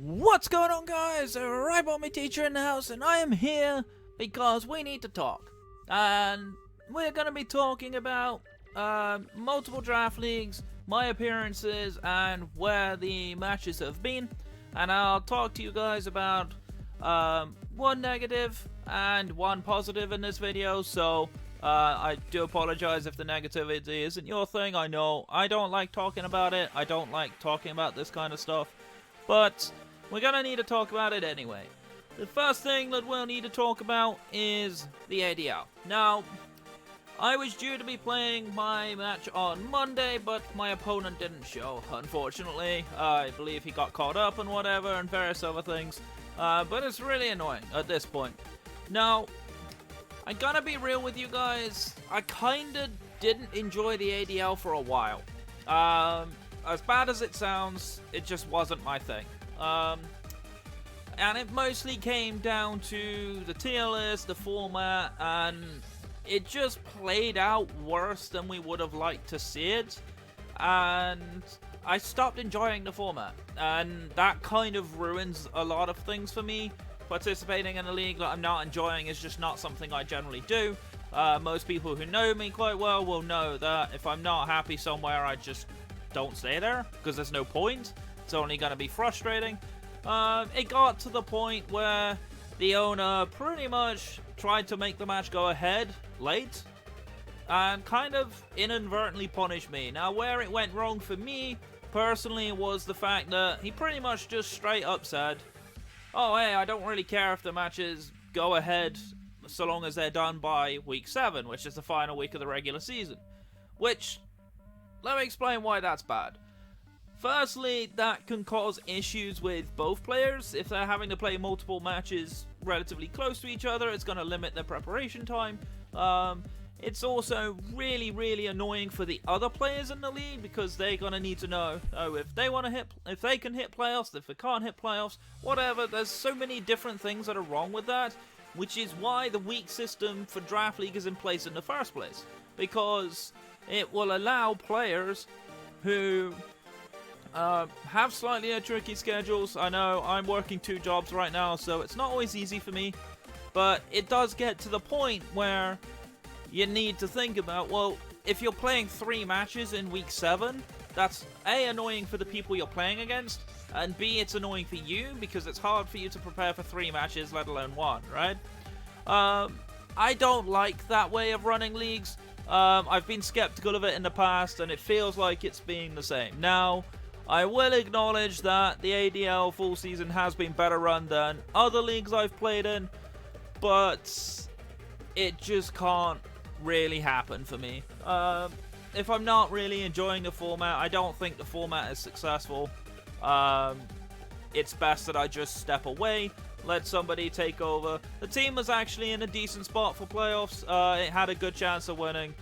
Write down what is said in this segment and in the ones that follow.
What's going on, guys? Right, my teacher in the house, and I am here because we need to talk. And we're going to be talking about multiple draft leagues, my appearances, and where the matches have been. And I'll talk to you guys about one negative and one positive in this video. So I do apologize if the negativity isn't your thing. I know I don't like talking about it. I don't like talking about this kind of stuff. But we're gonna need to talk about it anyway. The first thing that we'll need to talk about is the ADL. Now, I was due to be playing my match on Monday, but my opponent didn't show, unfortunately. I believe he got caught up and whatever, and various other things. But it's really annoying at this point. Now, I gotta be real with you guys. I kinda didn't enjoy the ADL for a while. As bad as it sounds, it just wasn't my thing. And it mostly came down to the tier list, the format, and it just played out worse than we would have liked to see it. And I stopped enjoying the format, and that kind of ruins a lot of things for me. Participating in a league that I'm not enjoying is just not something I generally do. Most people who know me quite well will know that if I'm not happy somewhere, I just don't stay there, because there's no point. It's only going to be frustrating. It got to the point where the owner pretty much tried to make the match go ahead late and kind of inadvertently punished me. Now, where it went wrong for me personally was the fact that he pretty much just straight up said, oh, hey, I don't really care if the matches go ahead so long as they're done by week 7, which is the final week of the regular season. Which, let me explain why that's bad. Firstly, that can cause issues with both players. If they're having to play multiple matches relatively close to each other, it's going to limit their preparation time. It's also really, really annoying for the other players in the league, because they're going to need to know, if they want to hit, if they can hit playoffs, if they can't hit playoffs, whatever. There's so many different things that are wrong with that, which is why the week system for Draft League is in place in the first place, because it will allow players who have slightly tricky schedules. I know I'm working 2 jobs right now, so it's not always easy for me, but it does get to the point where you need to think about, well, if you're playing 3 matches in week 7, that's A, annoying for the people you're playing against, and B, it's annoying for you because it's hard for you to prepare for 3 matches, let alone 1, right? I don't like that way of running leagues. I've been skeptical of it in the past, and it feels like it's being the same. Now, I will acknowledge that the ADL full season has been better run than other leagues I've played in, but it just can't really happen for me. If I'm not really enjoying the format, I don't think the format is successful. It's best that I just step away, let somebody take over. The team was actually in a decent spot for playoffs. It had a good chance of winning.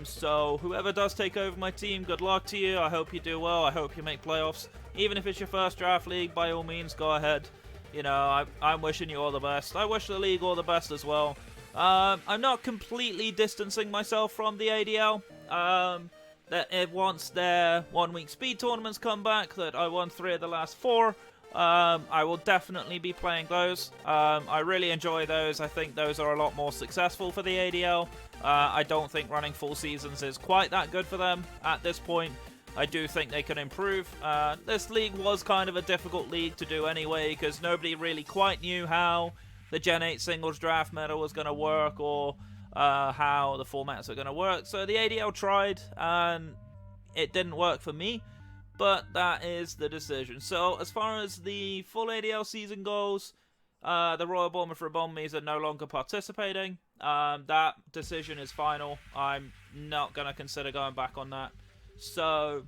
So whoever does take over my team, good luck to you. I hope you do well. I hope you make playoffs. Even if it's your first draft league, by all means, go ahead. You know, I'm wishing you all the best. I wish the league all the best as well. I'm not completely distancing myself from the ADL. That once their 1-week speed tournaments come back, that I won 3 of the last 4, I will definitely be playing those. I really enjoy those. I think those are a lot more successful for the ADL. I don't think running full seasons is quite that good for them at this point. I do think they can improve. This league was kind of a difficult league to do anyway, because nobody really quite knew how the Gen 8 singles draft meta was going to work, or how the formats are going to work. So the ADL tried, and it didn't work for me. But that is the decision. So as far as the full ADL season goes, the Royal Bournemouth Bombies are no longer participating. That decision is final. I'm not going to consider going back on that. So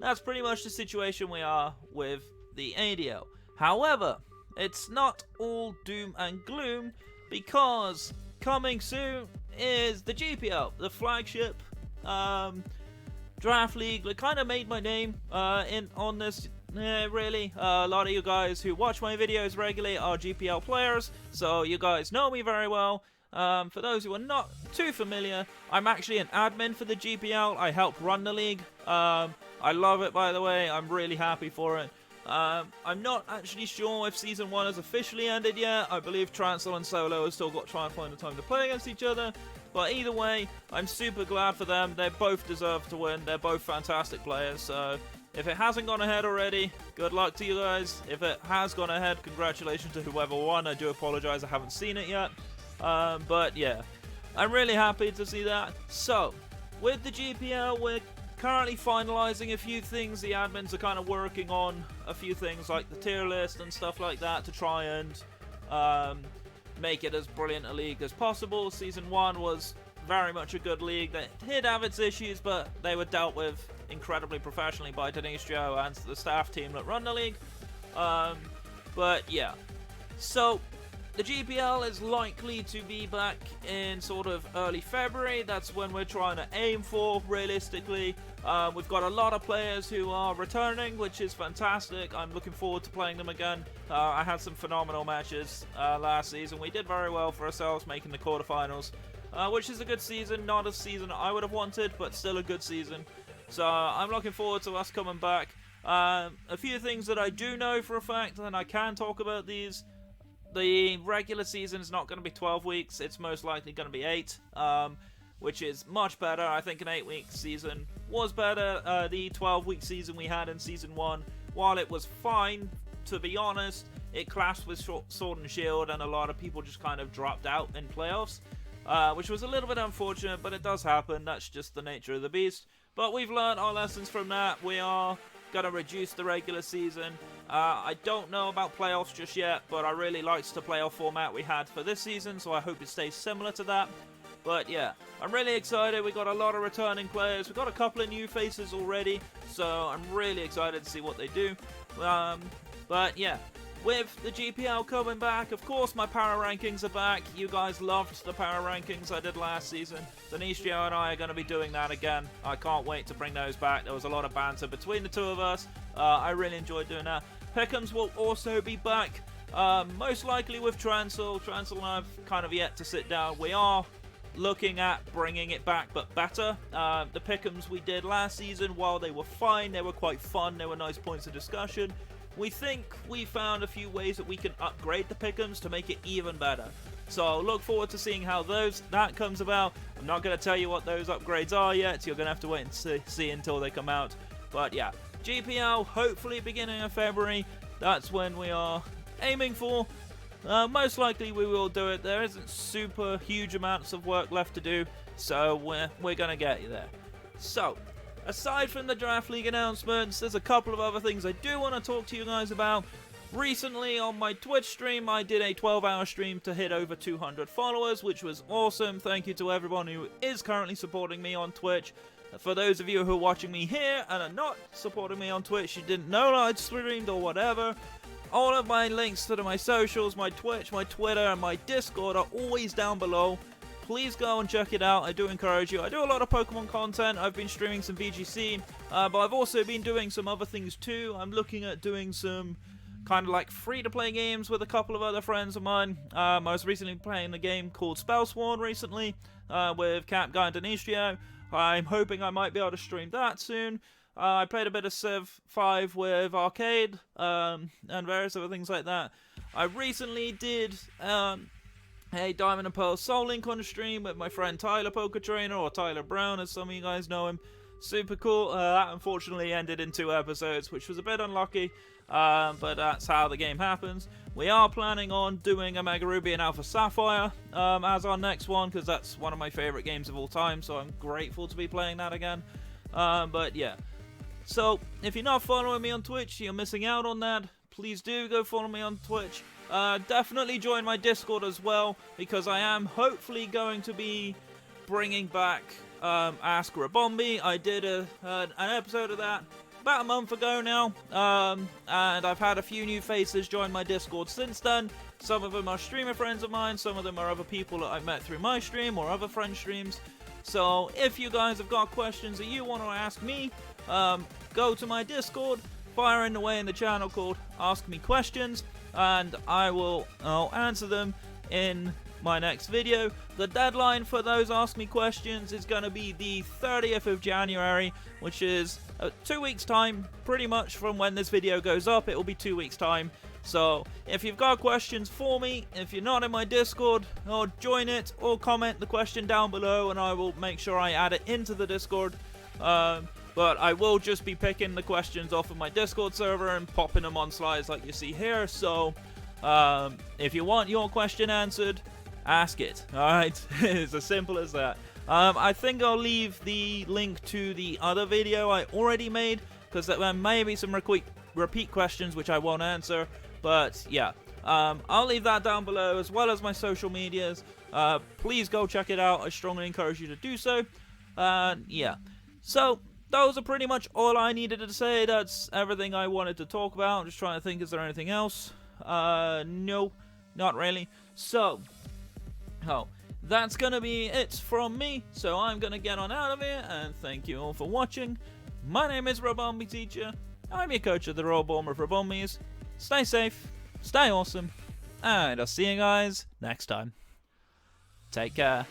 that's pretty much the situation we are with the ADL. However, it's not all doom and gloom, because coming soon is the GPL, the flagship draft league that kind of made my name on this. Really, a lot of you guys who watch my videos regularly are GPL players, so you guys know me very well. For those who are not too familiar, I'm actually an admin for the GPL. I help run the league. I love it, by the way. I'm really happy for it. I'm not actually sure if Season 1 has officially ended yet. I believe Transel and Solo have still got to try and find the time to play against each other. But either way, I'm super glad for them. They both deserve to win. They're both fantastic players. So if it hasn't gone ahead already, good luck to you guys. If it has gone ahead, congratulations to whoever won. I do apologize, I haven't seen it yet. But yeah, I'm really happy to see that. So, with the GPL, we're currently finalizing a few things. The admins are kind of working on a few things like the tier list and stuff like that to try and make it as brilliant a league as possible. Season 1 was very much a good league. They did have its issues, but they were dealt with incredibly professionally by Denistrio and the staff team that run the league. But yeah, so the GPL is likely to be back in sort of early February. That's when we're trying to aim for, realistically. We've got a lot of players who are returning, which is fantastic. I'm looking forward to playing them again. I had some phenomenal matches last season. We did very well for ourselves, making the quarterfinals, which is a good season. Not a season I would have wanted, but still a good season. So I'm looking forward to us coming back. A few things that I do know for a fact, and I can talk about these. The regular season is not going to be 12 weeks. It's most likely going to be 8, which is much better. I think an 8-week season was better. The 12-week season we had in Season 1, while it was fine, to be honest, it clashed with Sword and Shield, and a lot of people just kind of dropped out in playoffs, which was a little bit unfortunate, but it does happen. That's just the nature of the beast. But we've learned our lessons from that. We are going to reduce the regular season. I don't know about playoffs just yet, but I really liked the playoff format we had for this season, so I hope it stays similar to that. But yeah, I'm really excited. We got a lot of returning players. We've got a couple of new faces already, so I'm really excited to see what they do. But yeah, with the GPL coming back, of course my power rankings are back. You guys loved the power rankings I did last season. Denistrio and I are going to be doing that again. I can't wait to bring those back. There was a lot of banter between the two of us. I really enjoyed doing that. Pick'ems will also be back, most likely with Transel. Transel and I have kind of yet to sit down. We are looking at bringing it back, but better. The Pick'ems we did last season, while they were fine, they were quite fun. They were nice points of discussion. We think we found a few ways that we can upgrade the Pick'ems to make it even better. So look forward to seeing how that comes about. I'm not going to tell you what those upgrades are yet. You're going to have to wait and see until they come out. But yeah, GPL, hopefully beginning of February. That's when we are aiming for. Most likely we will do it. There isn't super huge amounts of work left to do, so we're going to get you there. So, aside from the Draft League announcements, there's a couple of other things I do want to talk to you guys about. Recently on my Twitch stream, I did a 12-hour stream to hit over 200 followers, which was awesome. Thank you to everyone who is currently supporting me on Twitch. For those of you who are watching me here and are not supporting me on Twitch, you didn't know I streamed or whatever, all of my links to my socials, my Twitch, my Twitter, and my Discord are always down below. Please go and check it out. I do encourage you. I do a lot of Pokemon content. I've been streaming some VGC, but I've also been doing some other things too. I'm looking at doing some kind of like free-to-play games with a couple of other friends of mine. I was recently playing a game called Spellsworn recently with Cap Guy and Denistrio. I'm hoping I might be able to stream that soon. I played a bit of Civ 5 with Arcade and various other things like that. I recently did a Diamond and Pearl Soul Link on the stream with my friend Tyler Poker Trainer, or Tyler Brown as some of you guys know him. Super cool. That unfortunately ended in 2 episodes, which was a bit unlucky, but that's how the game happens. We are planning on doing a Mega Ruby and Alpha Sapphire as our next one, because that's one of my favourite games of all time, so I'm grateful to be playing that again. But yeah, so if you're not following me on Twitch, you're missing out on that. Please do go follow me on Twitch. Definitely join my Discord as well, because I am hopefully going to be bringing back Ask Rabombi. I did an episode of that about a month ago now, and I've had a few new faces join my Discord since then. Some of them are streamer friends of mine, some of them are other people that I've met through my stream or other friend streams. So if you guys have got questions that you want to ask me, go to my Discord, fire in away in the channel called Ask Me Questions, and I'll answer them in my next video. The deadline for those Ask Me questions is going to be the 30th of January, which is 2 weeks time, pretty much from when this video goes up. It will be 2 weeks time. So if you've got questions for me, if you're not in my Discord, or join it, or comment the question down below, and I will make sure I add it into the Discord. But I will just be picking the questions off of my Discord server and popping them on slides like you see here. So if you want your question answered, ask it. Alright, it's as simple as that. I think I'll leave the link to the other video I already made, because there may be some repeat questions which I won't answer. But yeah, I'll leave that down below, as well as my social medias. Please go check it out. I strongly encourage you to do so. Yeah, so those are pretty much all I needed to say. That's everything I wanted to talk about. I'm just trying to think, is there anything else? No, not really. So, that's gonna be it from me. So I'm gonna get on out of here, and thank you all for watching. My name is Robombi Teacher. I'm your coach of the Royal Bomber of Robombies. Stay safe, stay awesome, and I'll see you guys next time. Take care.